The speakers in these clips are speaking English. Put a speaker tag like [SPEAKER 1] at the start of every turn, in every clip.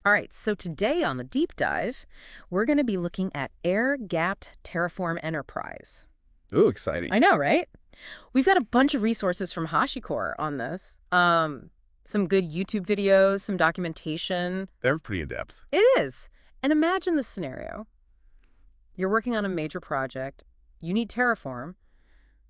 [SPEAKER 1] All right, so today on the deep dive, we're going to be looking at air-gapped Terraform Enterprise.
[SPEAKER 2] Oh, exciting.
[SPEAKER 1] I know, right? We've got a bunch of resources from HashiCorp on this. Some good YouTube videos, some documentation.
[SPEAKER 2] They're pretty in-depth.
[SPEAKER 1] It is. And imagine this scenario. You're working on a major project, you need Terraform,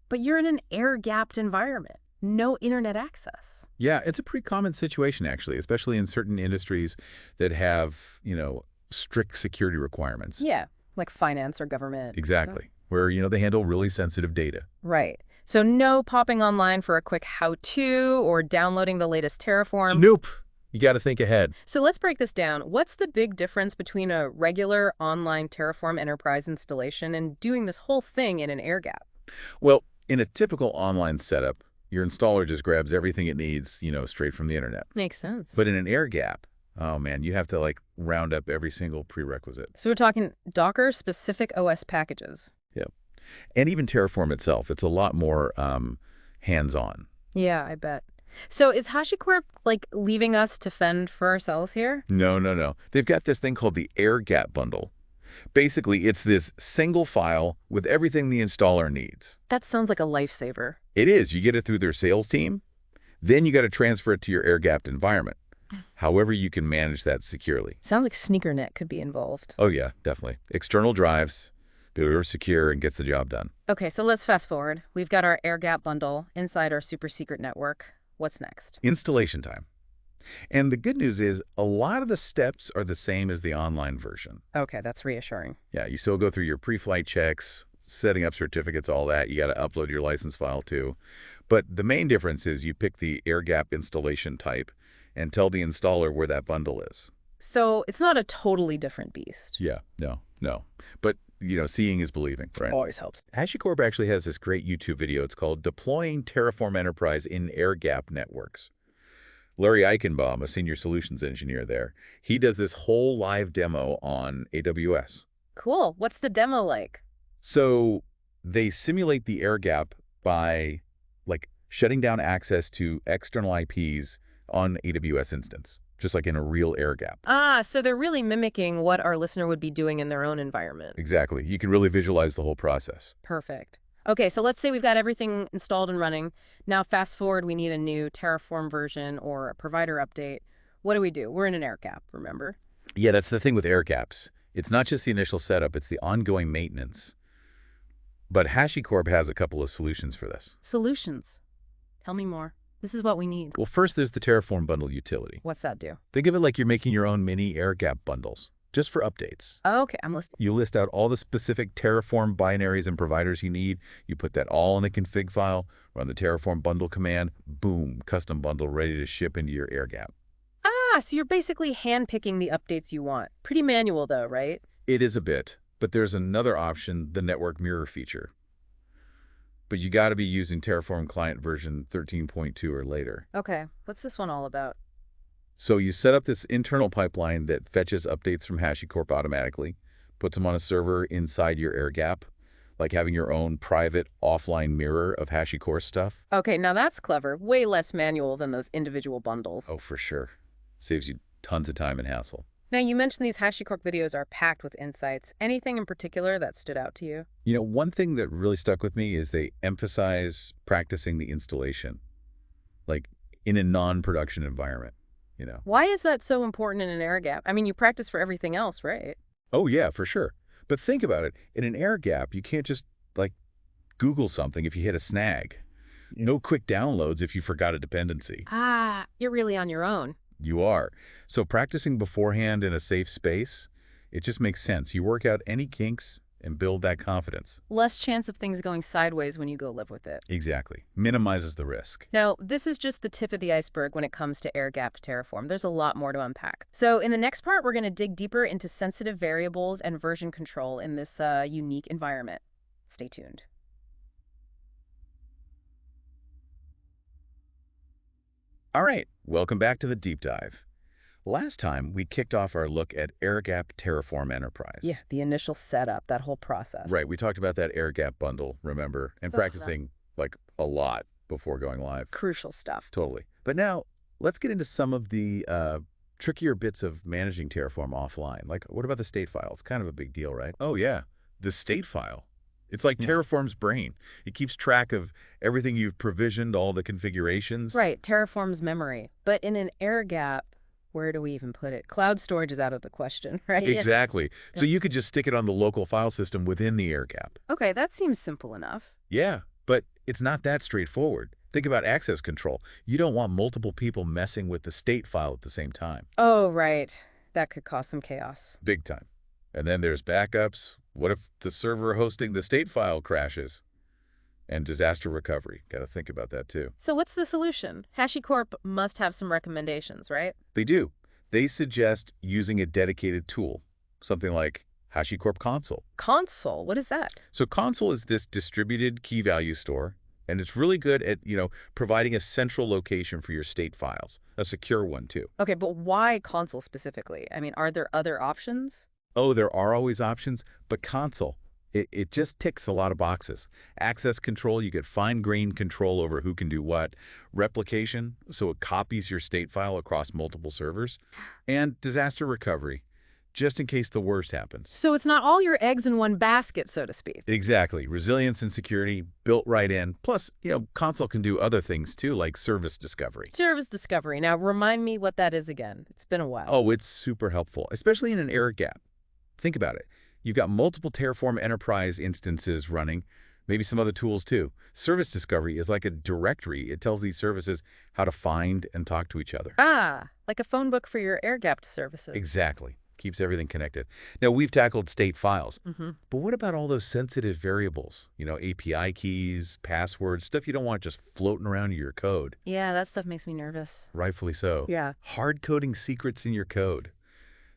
[SPEAKER 1] but you're in an air-gapped environment. No internet access.
[SPEAKER 2] Yeah, it's a pretty common situation, actually, especially in certain industries that have, strict security requirements.
[SPEAKER 1] Yeah, like finance or government.
[SPEAKER 2] Exactly. Where, they handle really sensitive data.
[SPEAKER 1] Right. So no popping online for a quick how-to or downloading the latest Terraform.
[SPEAKER 2] Nope. You got to think ahead.
[SPEAKER 1] So let's break this down. What's the big difference between a regular online Terraform Enterprise installation and doing this whole thing in an air gap?
[SPEAKER 2] Well, in a typical online setup, your installer just grabs everything it needs, straight from the internet.
[SPEAKER 1] Makes sense.
[SPEAKER 2] But in an air gap, oh man, you have to round up every single prerequisite.
[SPEAKER 1] So we're talking Docker-specific OS packages.
[SPEAKER 2] Yep. And even Terraform itself, it's a lot more hands-on.
[SPEAKER 1] Yeah, I bet. So is HashiCorp, leaving us to fend for ourselves here?
[SPEAKER 2] No, no, no. They've got this thing called the air gap bundle. Basically, it's this single file with everything the installer needs.
[SPEAKER 1] That sounds like a lifesaver.
[SPEAKER 2] It is. You get it through their sales team. Then you got to transfer it to your air-gapped environment. However, you can manage that securely.
[SPEAKER 1] Sounds like SneakerNet could be involved.
[SPEAKER 2] Oh, yeah, definitely. External drives, pure secure, and gets the job done.
[SPEAKER 1] Okay, so let's fast forward. We've got our air gap bundle inside our super secret network. What's next?
[SPEAKER 2] Installation time. And the good news is a lot of the steps are the same as the online version.
[SPEAKER 1] Okay, that's reassuring.
[SPEAKER 2] Yeah, you still go through your pre-flight checks, setting up certificates, all that. You got to upload your license file too. But the main difference is you pick the air gap installation type and tell the installer where that bundle is.
[SPEAKER 1] So it's not a totally different beast.
[SPEAKER 2] Yeah, no. But, seeing is believing, right?
[SPEAKER 1] Always helps.
[SPEAKER 2] HashiCorp actually has this great YouTube video. It's called Deploying Terraform Enterprise in Air Gap Networks. Larry Eichenbaum, a senior solutions engineer there, he does this whole live demo on AWS.
[SPEAKER 1] Cool. What's the demo like?
[SPEAKER 2] So they simulate the air gap by shutting down access to external IPs on AWS instance, just like in a real air gap.
[SPEAKER 1] So they're really mimicking what our listener would be doing in their own environment.
[SPEAKER 2] Exactly. You can really visualize the whole process.
[SPEAKER 1] Perfect. Okay, so let's say we've got everything installed and running. Now fast forward, we need a new Terraform version or a provider update. What do? We're in an air gap, remember?
[SPEAKER 2] Yeah, that's the thing with air gaps. It's not just the initial setup, it's the ongoing maintenance. But HashiCorp has a couple of solutions for this.
[SPEAKER 1] Solutions. Tell me more. This is what we need.
[SPEAKER 2] Well, first there's the Terraform bundle utility.
[SPEAKER 1] What's that do?
[SPEAKER 2] Think of it like you're making your own mini air gap bundles, just for updates.
[SPEAKER 1] Okay, I'm listening.
[SPEAKER 2] You list out all the specific Terraform binaries and providers you need. You put that all in a config file, run the Terraform bundle command, boom, custom bundle ready to ship into your air gap.
[SPEAKER 1] So you're basically hand-picking the updates you want. Pretty manual though, right?
[SPEAKER 2] It is a bit, but there's another option, the network mirror feature. But you got to be using Terraform client version 13.2 or later.
[SPEAKER 1] Okay, what's this one all about?
[SPEAKER 2] So you set up this internal pipeline that fetches updates from HashiCorp automatically, puts them on a server inside your air gap, like having your own private offline mirror of HashiCorp stuff.
[SPEAKER 1] Okay, now that's clever. Way less manual than those individual bundles.
[SPEAKER 2] Oh, for sure. Saves you tons of time and hassle.
[SPEAKER 1] Now, you mentioned these HashiCorp videos are packed with insights. Anything in particular that stood out to you?
[SPEAKER 2] One thing that really stuck with me is they emphasize practicing the installation, in a non-production environment,
[SPEAKER 1] Why is that so important in an air gap? I mean, you practice for everything else, right?
[SPEAKER 2] Oh, yeah, for sure. But think about it. In an air gap, you can't just, Google something if you hit a snag. No quick downloads if you forgot a dependency.
[SPEAKER 1] You're really on your own.
[SPEAKER 2] You are. So practicing beforehand in a safe space, it just makes sense. You work out any kinks and build that confidence.
[SPEAKER 1] Less chance of things going sideways when you go live with it.
[SPEAKER 2] Exactly. Minimizes the risk.
[SPEAKER 1] Now, this is just the tip of the iceberg when it comes to air-gapped Terraform. There's a lot more to unpack. So in the next part, we're going to dig deeper into sensitive variables and version control in this unique environment. Stay tuned.
[SPEAKER 2] All right, welcome back to the deep dive. Last time, we kicked off our look at air-gapped Terraform Enterprise.
[SPEAKER 1] Yeah, the initial setup, that whole process.
[SPEAKER 2] Right, we talked about that air-gap bundle, remember? And practicing, a lot before going live.
[SPEAKER 1] Crucial stuff.
[SPEAKER 2] Totally. But now, let's get into some of the trickier bits of managing Terraform offline. Like, what about the state file? It's kind of a big deal, right? Oh, yeah. The state file. It's like
[SPEAKER 3] Yeah.
[SPEAKER 2] Terraform's brain. It keeps track of everything you've provisioned, all the configurations.
[SPEAKER 1] Right, Terraform's memory. But in an air gap, where do we even put it? Cloud storage is out of the question, right? Yeah.
[SPEAKER 2] Exactly. So you could just stick it on the local file system within the air gap.
[SPEAKER 1] Okay, that seems simple enough.
[SPEAKER 2] Yeah, but it's not that straightforward. Think about access control. You don't want multiple people messing with the state file at the same time.
[SPEAKER 1] Oh, right. That could cause some chaos.
[SPEAKER 2] Big time. And then there's backups. What if the server hosting the state file crashes? And disaster recovery. Got to think about that too.
[SPEAKER 1] So what's the solution? HashiCorp must have some recommendations, right?
[SPEAKER 2] They do. They suggest using a dedicated tool, something like HashiCorp Console.
[SPEAKER 1] Console, what is that?
[SPEAKER 2] So Console is this distributed key value store, and it's really good at, providing a central location for your state files, a secure one too.
[SPEAKER 1] Okay, but why console specifically? I mean, are there other options?
[SPEAKER 2] Oh, there are always options, but Console, it just ticks a lot of boxes. Access control, you get fine-grained control over who can do what. Replication, so it copies your state file across multiple servers. And disaster recovery, just in case the worst happens.
[SPEAKER 1] So it's not all your eggs in one basket, so to speak.
[SPEAKER 2] Exactly. Resilience and security built right in. Plus, Console can do other things too, like service discovery.
[SPEAKER 1] Service discovery. Now, remind me what that is again. It's been a while.
[SPEAKER 2] Oh, it's super helpful, especially in an air gap. Think about it. You've got multiple Terraform Enterprise instances running, maybe some other tools too. Service discovery is like a directory. It tells these services how to find and talk to each other.
[SPEAKER 1] Ah, like a phone book for your air-gapped services.
[SPEAKER 2] Exactly. Keeps everything connected. Now, we've tackled state files,
[SPEAKER 1] Mm-hmm.
[SPEAKER 2] but what about all those sensitive variables? API keys, passwords, stuff you don't want just floating around in your code.
[SPEAKER 1] Yeah, that stuff makes me nervous.
[SPEAKER 2] Rightfully so.
[SPEAKER 1] Yeah.
[SPEAKER 2] Hard coding secrets in your code,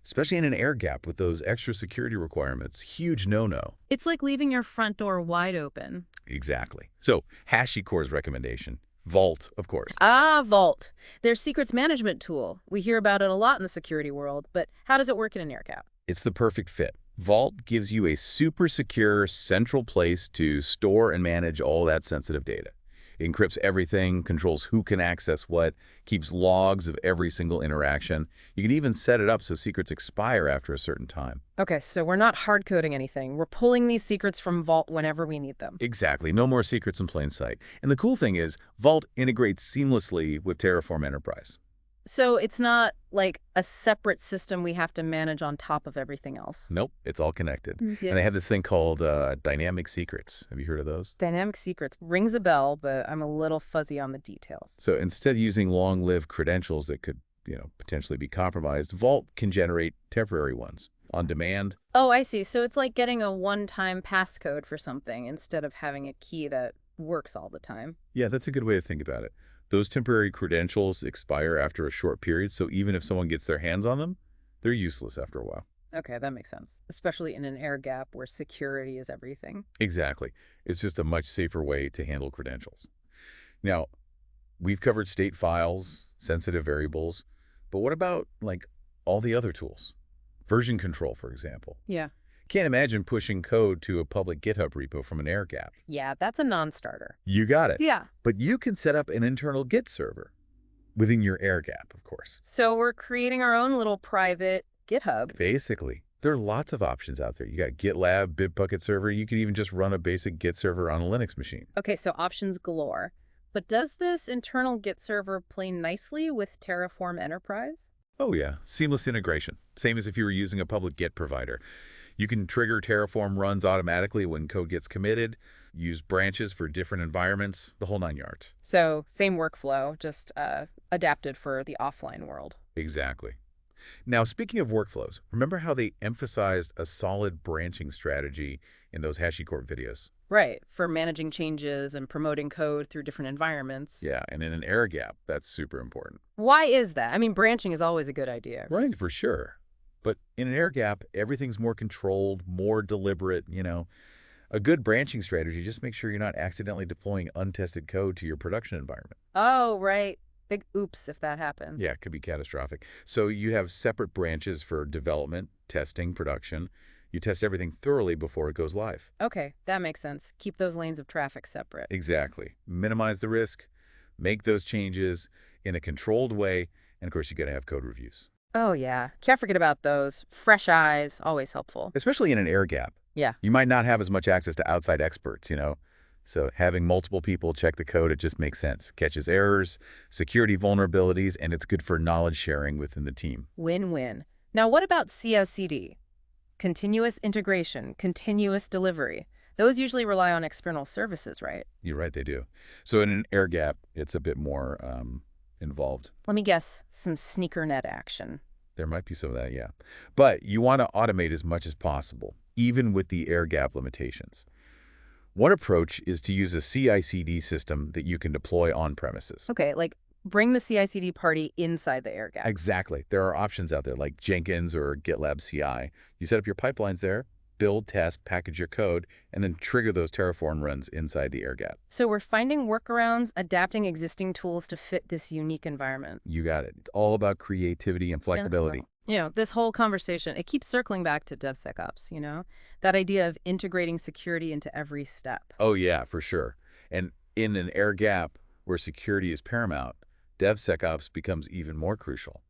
[SPEAKER 2] especially in an air gap with those extra security requirements. Huge no-no.
[SPEAKER 1] It's like leaving your front door wide open.
[SPEAKER 2] Exactly. So, HashiCorp's recommendation, Vault, of course.
[SPEAKER 1] Ah, Vault. Their secrets management tool. We hear about it a lot in the security world, but how does it work in an air gap?
[SPEAKER 2] It's the perfect fit. Vault gives you a super secure central place to store and manage all that sensitive data. It encrypts everything, controls who can access what, keeps logs of every single interaction. You can even set it up so secrets expire after a certain time.
[SPEAKER 1] Okay, so we're not hard coding anything. We're pulling these secrets from Vault whenever we need them.
[SPEAKER 2] Exactly. No more secrets in plain sight. And the cool thing is, Vault integrates seamlessly with Terraform Enterprise.
[SPEAKER 1] So it's not like a separate system we have to manage on top of everything else.
[SPEAKER 2] Nope, it's all connected.
[SPEAKER 1] Yeah.
[SPEAKER 2] And they have this thing called dynamic secrets. Have you heard of those?
[SPEAKER 1] Dynamic secrets rings a bell, but I'm a little fuzzy on the details.
[SPEAKER 2] So instead of using long-lived credentials that could, potentially be compromised, Vault can generate temporary ones on demand.
[SPEAKER 1] Oh, I see. So it's like getting a one-time passcode for something instead of having a key that works all the time.
[SPEAKER 2] Yeah, that's a good way to think about it. Those temporary credentials expire after a short period, so even if someone gets their hands on them, they're useless after a while.
[SPEAKER 1] Okay, that makes sense. Especially in an air gap where security is everything.
[SPEAKER 2] Exactly. It's just a much safer way to handle credentials. Now, we've covered state files, sensitive variables, but what about, all the other tools? Version control, for example.
[SPEAKER 1] Yeah.
[SPEAKER 2] Can't imagine pushing code to a public GitHub repo from an air gap.
[SPEAKER 1] Yeah, that's a non-starter.
[SPEAKER 2] You got it.
[SPEAKER 1] Yeah.
[SPEAKER 2] But you can set up an internal Git server within your air gap, of course.
[SPEAKER 1] So we're creating our own little private GitHub.
[SPEAKER 2] Basically, there are lots of options out there. You got GitLab, Bitbucket server. You could even just run a basic Git server on a Linux machine.
[SPEAKER 1] Okay, so options galore. But does this internal Git server play nicely with Terraform Enterprise?
[SPEAKER 2] Oh yeah, seamless integration. Same as if you were using a public Git provider. You can trigger Terraform runs automatically when code gets committed, use branches for different environments, the whole 9 yards.
[SPEAKER 1] So same workflow, just adapted for the offline world.
[SPEAKER 2] Exactly. Now, speaking of workflows, remember how they emphasized a solid branching strategy in those HashiCorp videos?
[SPEAKER 1] Right, for managing changes and promoting code through different environments.
[SPEAKER 2] Yeah, and in an air gap, that's super important.
[SPEAKER 1] Why is that? I mean, branching is always a good idea.
[SPEAKER 2] Right, for sure. But in an air gap, everything's more controlled, more deliberate, A good branching strategy just makes sure you're not accidentally deploying untested code to your production environment.
[SPEAKER 1] Oh, right. Big oops if that happens.
[SPEAKER 2] Yeah, it could be catastrophic. So you have separate branches for development, testing, production. You test everything thoroughly before it goes live.
[SPEAKER 1] Okay, that makes sense. Keep those lanes of traffic separate.
[SPEAKER 2] Exactly. Minimize the risk, make those changes in a controlled way, and of course you got to have code reviews.
[SPEAKER 1] Oh, yeah. Can't forget about those. Fresh eyes, always helpful.
[SPEAKER 2] especially in an air gap.
[SPEAKER 1] Yeah.
[SPEAKER 2] You might not have as much access to outside experts. So having multiple people check the code, it just makes sense. Catches errors, security vulnerabilities, and it's good for knowledge sharing within the team.
[SPEAKER 1] Win-win. Now, what about CI/CD? Continuous integration, continuous delivery. Those usually rely on external services, right?
[SPEAKER 2] You're right, they do. So in an air gap, it's a bit more involved.
[SPEAKER 1] Let me guess, some sneaker net action.
[SPEAKER 2] There might be some of that, yeah. But you want to automate as much as possible, even with the air gap limitations. One approach is to use a CI/CD system that you can deploy on premises.
[SPEAKER 1] Okay, like bring the CI/CD party inside the air gap.
[SPEAKER 2] Exactly. There are options out there like Jenkins or GitLab CI. You set up your pipelines there, build, test, package your code, and then trigger those Terraform runs inside the air gap.
[SPEAKER 1] So we're finding workarounds, adapting existing tools to fit this unique environment.
[SPEAKER 2] You got it. It's all about creativity and flexibility.
[SPEAKER 1] This whole conversation, it keeps circling back to DevSecOps. That idea of integrating security into every step.
[SPEAKER 2] Oh, yeah, for sure. And in an air gap where security is paramount, DevSecOps becomes even more crucial.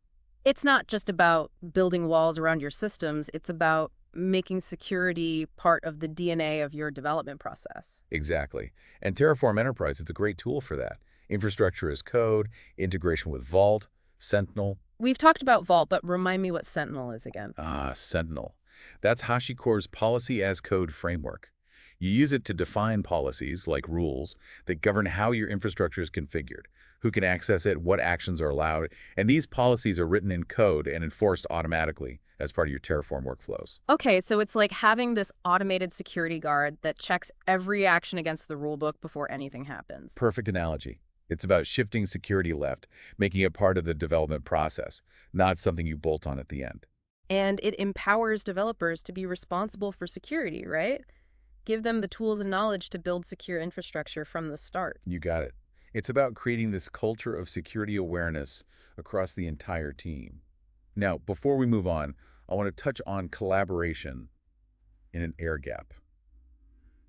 [SPEAKER 1] It's not just about building walls around your systems, it's about making security part of the DNA of your development process.
[SPEAKER 2] Exactly. And Terraform Enterprise is a great tool for that. Infrastructure as code, integration with Vault, Sentinel.
[SPEAKER 1] We've talked about Vault, but remind me what Sentinel is again.
[SPEAKER 2] Sentinel. That's HashiCorp's policy as code framework. You use it to define policies, like rules, that govern how your infrastructure is configured, who can access it, what actions are allowed, and these policies are written in code and enforced automatically as part of your Terraform workflows.
[SPEAKER 1] Okay, so it's like having this automated security guard that checks every action against the rulebook before anything happens.
[SPEAKER 2] Perfect analogy. It's about shifting security left, making it part of the development process, not something you bolt on at the end.
[SPEAKER 1] And it empowers developers to be responsible for security, right? Give them the tools and knowledge to build secure infrastructure from the start.
[SPEAKER 2] You got it. It's about creating this culture of security awareness across the entire team. Now, before we move on, I want to touch on collaboration in an air gap.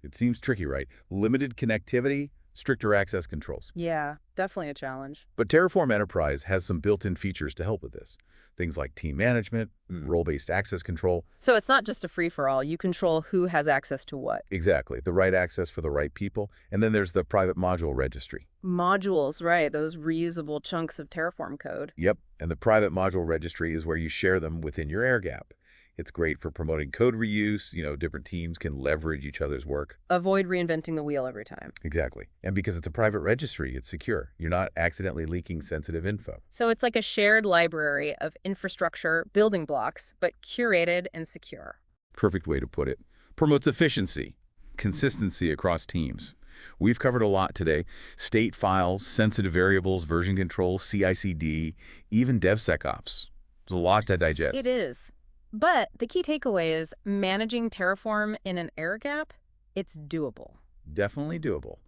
[SPEAKER 2] It seems tricky, right? Limited connectivity, stricter access controls.
[SPEAKER 1] Yeah, definitely a challenge.
[SPEAKER 2] But Terraform Enterprise has some built-in features to help with this. Things like team management, role-based access control.
[SPEAKER 1] So it's not just a free-for-all. You control who has access to what.
[SPEAKER 2] Exactly, the right access for the right people. And then there's the private module registry.
[SPEAKER 1] Modules, right, those reusable chunks of Terraform code.
[SPEAKER 2] Yep, and the private module registry is where you share them within your air gap. It's great for promoting code reuse. Different teams can leverage each other's work.
[SPEAKER 1] Avoid reinventing the wheel every time.
[SPEAKER 2] Exactly. And because it's a private registry, it's secure. You're not accidentally leaking sensitive info.
[SPEAKER 1] So it's like a shared library of infrastructure building blocks, but curated and secure.
[SPEAKER 2] Perfect way to put it. Promotes efficiency, consistency across teams. We've covered a lot today. State files, sensitive variables, version control, CI/CD, even DevSecOps. There's a lot to digest.
[SPEAKER 1] It is. But the key takeaway is managing Terraform in an air gap, it's doable.
[SPEAKER 2] Definitely doable.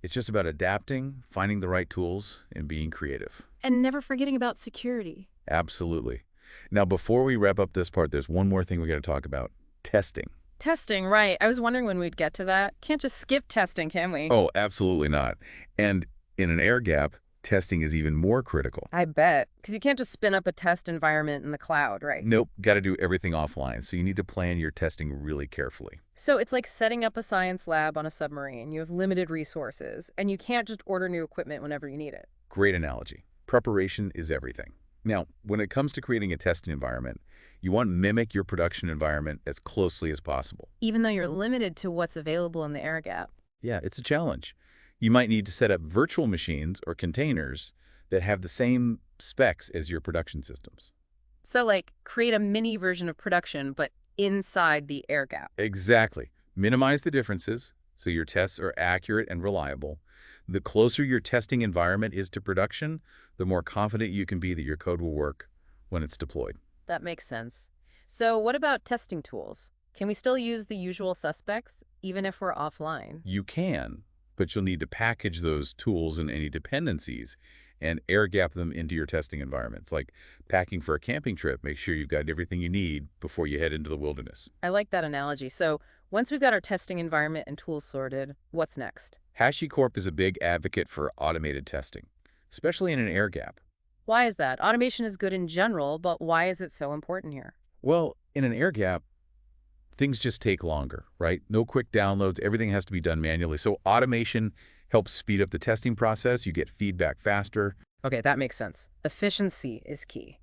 [SPEAKER 2] It's just about adapting, finding the right tools, and being creative.
[SPEAKER 1] And never forgetting about security.
[SPEAKER 2] Absolutely. Now, before we wrap up this part, there's one more thing we got to talk about. Testing.
[SPEAKER 1] Testing, right. I was wondering when we'd get to that. Can't just skip testing, can we?
[SPEAKER 2] Oh, absolutely not. And in an air gap, testing is even more critical.
[SPEAKER 1] I bet. Because you can't just spin up a test environment in the cloud, right?
[SPEAKER 2] Nope, got to do everything offline. So you need to plan your testing really carefully.
[SPEAKER 1] So it's like setting up a science lab on a submarine. You have limited resources, and you can't just order new equipment whenever you need it.
[SPEAKER 2] Great analogy. Preparation is everything. Now, when it comes to creating a testing environment, you want to mimic your production environment as closely as possible.
[SPEAKER 1] Even though you're limited to what's available in the air gap.
[SPEAKER 2] Yeah, it's a challenge. You might need to set up virtual machines or containers that have the same specs as your production systems.
[SPEAKER 1] So like create a mini version of production, but inside the air gap.
[SPEAKER 2] Exactly. Minimize the differences so your tests are accurate and reliable. The closer your testing environment is to production, the more confident you can be that your code will work when it's deployed.
[SPEAKER 1] That makes sense. So what about testing tools? Can we still use the usual suspects, even if we're offline?
[SPEAKER 2] You can, but you'll need to package those tools and any dependencies and air gap them into your testing environments. Like packing for a camping trip, make sure you've got everything you need before you head into the wilderness.
[SPEAKER 1] I like that analogy. So once we've got our testing environment and tools sorted, what's next?
[SPEAKER 2] HashiCorp is a big advocate for automated testing, especially in an air gap.
[SPEAKER 1] Why is that? Automation is good in general, but why is it so important here?
[SPEAKER 2] Well, in an air gap, things just take longer, right? No quick downloads. Everything has to be done manually. So automation helps speed up the testing process. You get feedback faster.
[SPEAKER 1] Okay, that makes sense. Efficiency is key.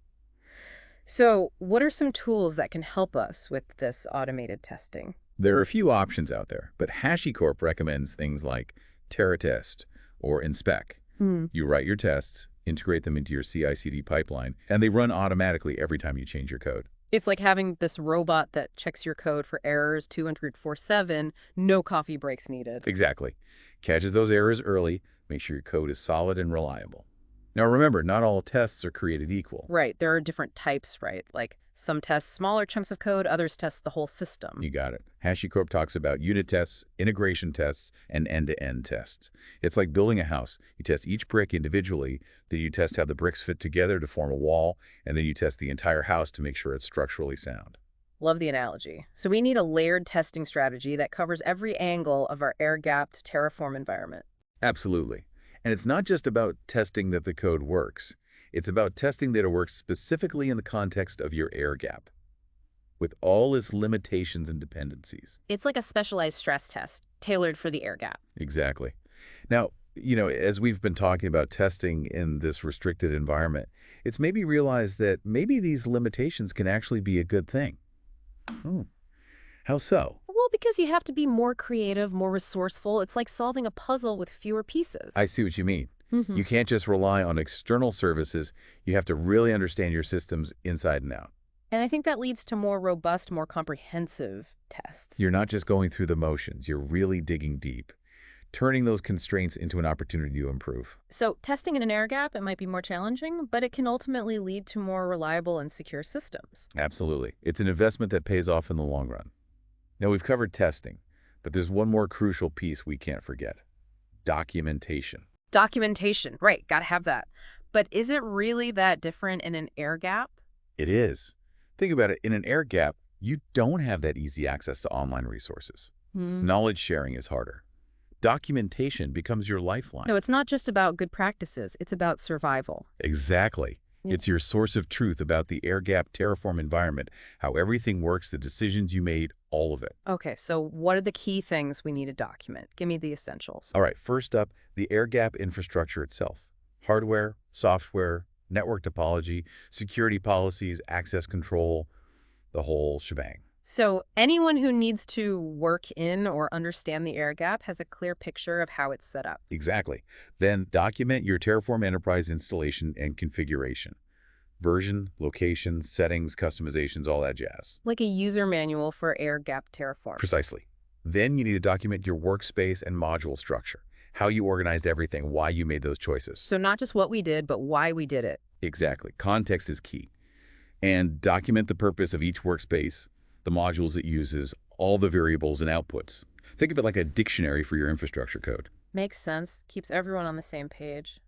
[SPEAKER 1] So, what are some tools that can help us with this automated testing?
[SPEAKER 2] There are a few options out there, but HashiCorp recommends things like TerraTest or Inspect.
[SPEAKER 1] Hmm.
[SPEAKER 2] You write your tests, integrate them into your CI/CD pipeline, and they run automatically every time you change your code.
[SPEAKER 1] It's like having this robot that checks your code for errors 204/7, no coffee breaks needed.
[SPEAKER 2] Exactly. Catches those errors early, make sure your code is solid and reliable. Now remember, not all tests are created equal.
[SPEAKER 1] Right, there are different types, right? Like some test smaller chunks of code, others test the whole system.
[SPEAKER 2] You got it. HashiCorp talks about unit tests, integration tests, and end-to-end tests. It's like building a house. You test each brick individually, then you test how the bricks fit together to form a wall, and then you test the entire house to make sure it's structurally sound.
[SPEAKER 1] Love the analogy. So we need a layered testing strategy that covers every angle of our air-gapped Terraform environment.
[SPEAKER 2] Absolutely. And it's not just about testing that the code works. It's about testing that it works specifically in the context of your air gap, with all its limitations and dependencies.
[SPEAKER 1] It's like a specialized stress test, tailored for the air gap.
[SPEAKER 2] Exactly. Now, as we've been talking about testing in this restricted environment, it's maybe realized that maybe these limitations can actually be a good thing. Oh, how so?
[SPEAKER 1] Well, because you have to be more creative, more resourceful. It's like solving a puzzle with fewer pieces.
[SPEAKER 2] I see what you mean.
[SPEAKER 1] Hmm.
[SPEAKER 2] You can't just rely on external services. You have to really understand your systems inside and out.
[SPEAKER 1] And I think that leads to more robust, more comprehensive tests.
[SPEAKER 2] You're not just going through the motions. You're really digging deep, turning those constraints into an opportunity to improve.
[SPEAKER 1] So testing in an air gap, it might be more challenging, but it can ultimately lead to more reliable and secure systems.
[SPEAKER 2] Absolutely. It's an investment that pays off in the long run. Now, we've covered testing, but there's one more crucial piece we can't forget: documentation.
[SPEAKER 1] Documentation, right, gotta have that. But is it really that different in an air gap?
[SPEAKER 2] It is. Think about it. In an air gap, you don't have that easy access to online resources.
[SPEAKER 1] Hmm.
[SPEAKER 2] Knowledge sharing is harder. Documentation becomes your lifeline.
[SPEAKER 1] No, it's not just about good practices, it's about survival.
[SPEAKER 2] Exactly.
[SPEAKER 1] Yeah.
[SPEAKER 2] It's your source of truth about the air gap Terraform environment, how everything works, the decisions you made, all of it.
[SPEAKER 1] Okay, so what are the key things we need to document? Give me the essentials.
[SPEAKER 2] All right, first up, the air gap infrastructure itself. Hardware, software, network topology, security policies, access control, the whole shebang.
[SPEAKER 1] So anyone who needs to work in or understand the air gap has a clear picture of how it's set up.
[SPEAKER 2] Exactly. Then document your Terraform Enterprise installation and configuration. Version, location, settings, customizations, all that jazz.
[SPEAKER 1] Like a user manual for air gap Terraform.
[SPEAKER 2] Precisely. Then you need to document your workspace and module structure, how you organized everything, why you made those choices.
[SPEAKER 1] So not just what we did, but why we did it.
[SPEAKER 2] Exactly. Context is key. And document the purpose of each workspace, the modules it uses, all the variables and outputs. Think of it like a dictionary for your infrastructure code.
[SPEAKER 1] Makes sense. Keeps everyone on the same page.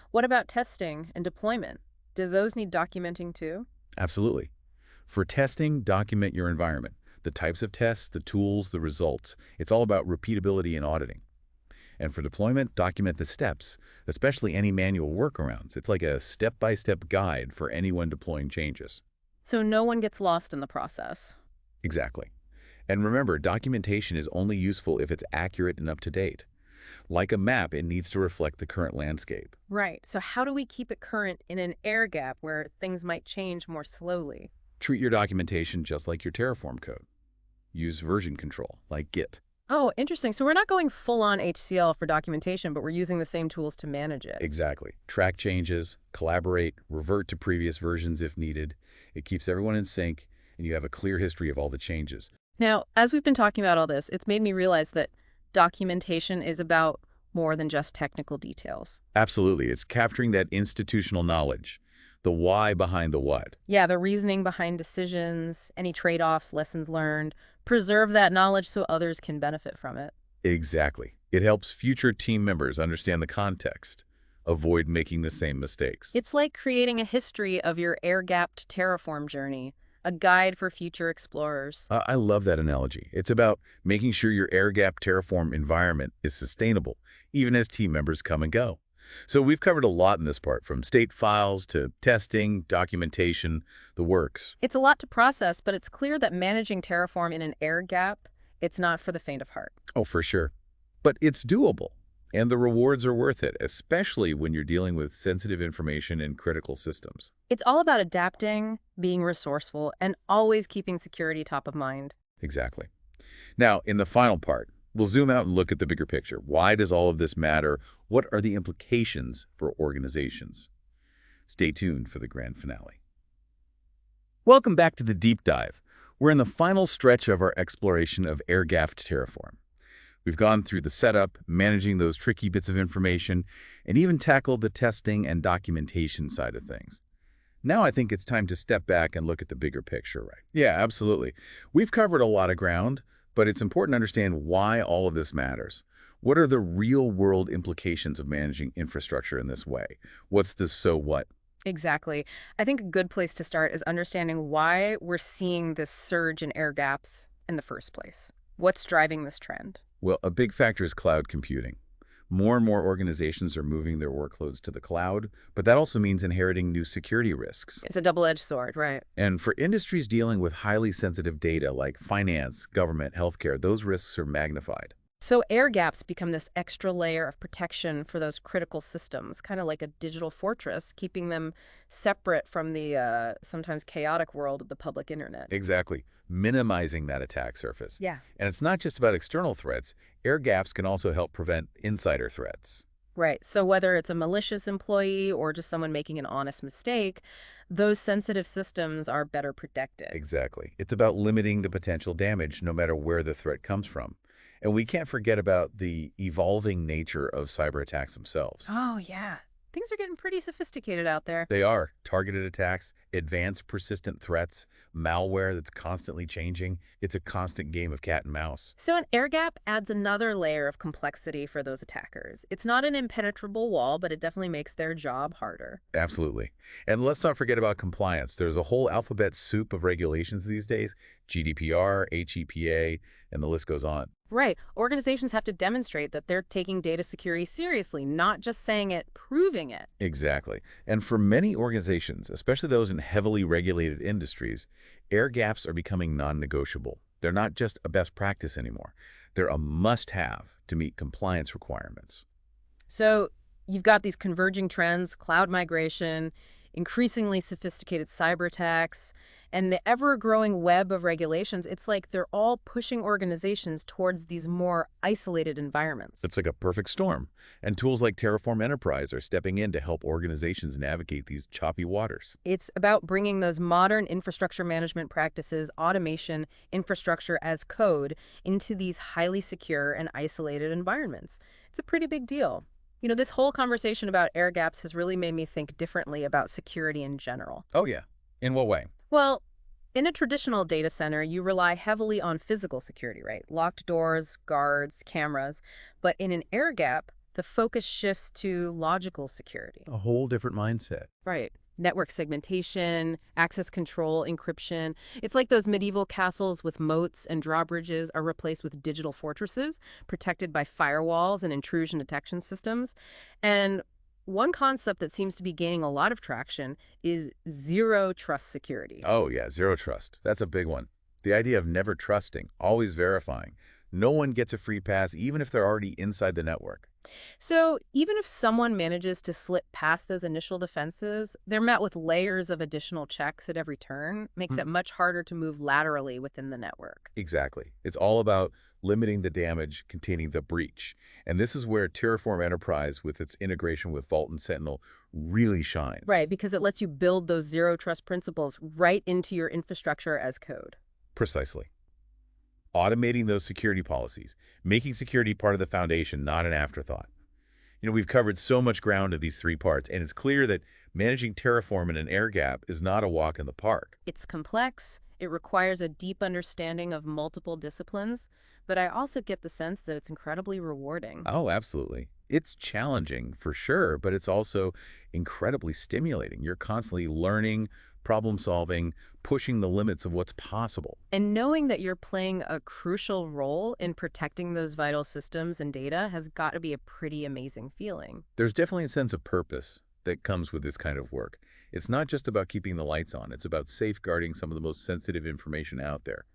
[SPEAKER 1] What about testing and deployment? Do those need documenting too?
[SPEAKER 2] Absolutely. For testing, document your environment, the types of tests, the tools, the results. It's all about repeatability and auditing. And for deployment, document the steps, especially any manual workarounds. It's like a step-by-step guide for anyone deploying changes.
[SPEAKER 1] So no one gets lost in the process.
[SPEAKER 2] Exactly. And remember, documentation is only useful if it's accurate and up to date. Like a map, it needs to reflect the current landscape.
[SPEAKER 1] Right. So how do we keep it current in an air gap where things might change more slowly?
[SPEAKER 2] Treat your documentation just like your Terraform code. Use version control, like Git.
[SPEAKER 1] Oh, interesting. So we're not going full-on HCL for documentation, but we're using the same tools to manage it.
[SPEAKER 2] Exactly. Track changes, collaborate, revert to previous versions if needed. It keeps everyone in sync, and you have a clear history of all the changes.
[SPEAKER 1] Now, as we've been talking about all this, it's made me realize that documentation is about more than just technical details.
[SPEAKER 2] Absolutely. It's capturing that institutional knowledge, the why behind the what.
[SPEAKER 1] Yeah, the reasoning behind decisions, any trade-offs, lessons learned. Preserve that knowledge so others can benefit from it.
[SPEAKER 2] Exactly. It helps future team members understand the context, avoid making the same mistakes.
[SPEAKER 1] It's like creating a history of your air-gapped Terraform journey, a guide for future explorers.
[SPEAKER 2] I love that analogy. It's about making sure your air-gapped Terraform environment is sustainable, even as team members come and go. So we've covered a lot in this part, from state files to testing, documentation, the works.
[SPEAKER 1] It's a lot to process, but it's clear that managing Terraform in an air gap, it's not for the faint of heart.
[SPEAKER 2] Oh, for sure. But it's doable, and the rewards are worth it, especially when you're dealing with sensitive information in critical systems.
[SPEAKER 1] It's all about adapting, being resourceful, and always keeping security top of mind.
[SPEAKER 2] Exactly. Now, in the final part, we'll zoom out and look at the bigger picture. Why does all of this matter? What are the implications for organizations? Stay tuned for the grand finale. Welcome back to the deep dive. We're in the final stretch of our exploration of air-gapped Terraform. We've gone through the setup, managing those tricky bits of information, and even tackled the testing and documentation side of things. Now I think it's time to step back and look at the bigger picture, right? Yeah, absolutely. We've covered a lot of ground, but it's important to understand why all of this matters. What are the real-world implications of managing infrastructure in this way? What's the so what?
[SPEAKER 1] Exactly. I think a good place to start is understanding why we're seeing this surge in air gaps in the first place. What's driving this trend?
[SPEAKER 2] Well, a big factor is cloud computing. More and more organizations are moving their workloads to the cloud, but that also means inheriting new security risks.
[SPEAKER 1] It's a double-edged sword, right?
[SPEAKER 2] And for industries dealing with highly sensitive data like finance, government, healthcare, those risks are magnified.
[SPEAKER 1] So air gaps become this extra layer of protection for those critical systems, kind of like a digital fortress, keeping them separate from the sometimes chaotic world of the public internet.
[SPEAKER 2] Exactly. Minimizing that attack surface.
[SPEAKER 1] Yeah.
[SPEAKER 2] And it's not just about external threats. Air gaps can also help prevent insider threats.
[SPEAKER 1] Right. So whether it's a malicious employee or just someone making an honest mistake, those sensitive systems are better protected.
[SPEAKER 2] Exactly. It's about limiting the potential damage no matter where the threat comes from. And we can't forget about the evolving nature of cyber attacks themselves.
[SPEAKER 1] Oh, yeah. Things are getting pretty sophisticated out there.
[SPEAKER 2] They are targeted attacks, advanced persistent threats, malware that's constantly changing. It's a constant game of cat and mouse.
[SPEAKER 1] So an air gap adds another layer of complexity for those attackers. It's not an impenetrable wall, but it definitely makes their job harder.
[SPEAKER 2] Absolutely. And let's not forget about compliance. There's a whole alphabet soup of regulations these days: GDPR, HEPA, and the list goes on.
[SPEAKER 1] Right. Organizations have to demonstrate that they're taking data security seriously, not just saying it, proving it.
[SPEAKER 2] Exactly. And for many organizations, especially those in heavily regulated industries, air gaps are becoming non-negotiable. They're not just a best practice anymore. They're a must-have to meet compliance requirements.
[SPEAKER 1] So you've got these converging trends, cloud migration, increasingly sophisticated cyber attacks, and the ever-growing web of regulations. It's like they're all pushing organizations towards these more isolated environments.
[SPEAKER 2] It's like a perfect storm. And tools like Terraform Enterprise are stepping in to help organizations navigate these choppy waters.
[SPEAKER 1] It's about bringing those modern infrastructure management practices, automation, infrastructure as code, into these highly secure and isolated environments. It's a pretty big deal. You know, this whole conversation about air gaps has really made me think differently about security in general.
[SPEAKER 2] Oh, yeah. In what way?
[SPEAKER 1] Well, in a traditional data center, you rely heavily on physical security, right? Locked doors, guards, cameras. But in an air gap, the focus shifts to logical security.
[SPEAKER 2] A whole different mindset.
[SPEAKER 1] Right. Network segmentation, access control, encryption. It's like those medieval castles with moats and drawbridges are replaced with digital fortresses protected by firewalls and intrusion detection systems. And one concept that seems to be gaining a lot of traction is zero trust security.
[SPEAKER 2] Oh, yeah, zero trust. That's a big one. The idea of never trusting, always verifying. No one gets a free pass, even if they're already inside the network.
[SPEAKER 1] So even if someone manages to slip past those initial defenses, they're met with layers of additional checks at every turn. Makes it much harder to move laterally within the network.
[SPEAKER 2] Exactly. It's all about limiting the damage, containing the breach. And this is where Terraform Enterprise, with its integration with Vault and Sentinel, really shines.
[SPEAKER 1] Right, because it lets you build those zero trust principles right into your infrastructure as code.
[SPEAKER 2] Precisely. Automating those security policies, making security part of the foundation, not an afterthought. You know, we've covered so much ground in these three parts, and it's clear that managing Terraform in an air gap is not a walk in the park.
[SPEAKER 1] It's complex, it requires a deep understanding of multiple disciplines, but I also get the sense that it's incredibly rewarding.
[SPEAKER 2] Oh, absolutely. It's challenging for sure, but it's also incredibly stimulating. You're constantly learning, problem solving, pushing the limits of what's possible.
[SPEAKER 1] And knowing that you're playing a crucial role in protecting those vital systems and data has got to be a pretty amazing feeling.
[SPEAKER 2] There's definitely a sense of purpose that comes with this kind of work. It's not just about keeping the lights on, it's about safeguarding some of the most sensitive information out there.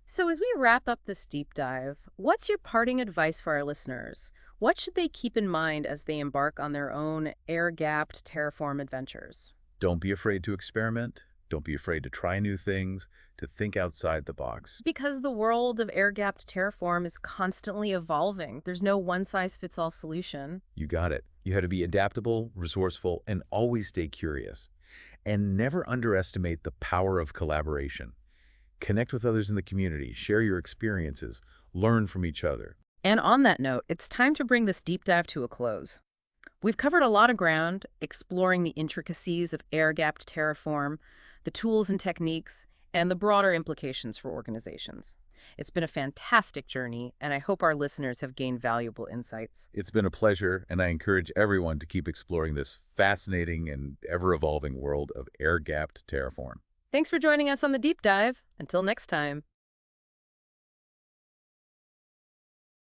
[SPEAKER 1] So, as we wrap up this deep dive, what's your parting advice for our listeners? What should they keep in mind as they embark on their own air-gapped Terraform adventures?
[SPEAKER 2] Don't be afraid to experiment. Don't be afraid to try new things, to think outside the box.
[SPEAKER 1] Because the world of air-gapped Terraform is constantly evolving. There's no one-size-fits-all solution.
[SPEAKER 2] You got it. You have to be adaptable, resourceful, and always stay curious. And never underestimate the power of collaboration. Connect with others in the community, share your experiences, learn from each other.
[SPEAKER 1] And on that note, it's time to bring this deep dive to a close. We've covered a lot of ground, exploring the intricacies of air-gapped Terraform, the tools and techniques, and the broader implications for organizations. It's been a fantastic journey, and I hope our listeners have gained valuable insights.
[SPEAKER 2] It's been a pleasure, and I encourage everyone to keep exploring this fascinating and ever-evolving world of air-gapped Terraform.
[SPEAKER 1] Thanks for joining us on the deep dive. Until next time.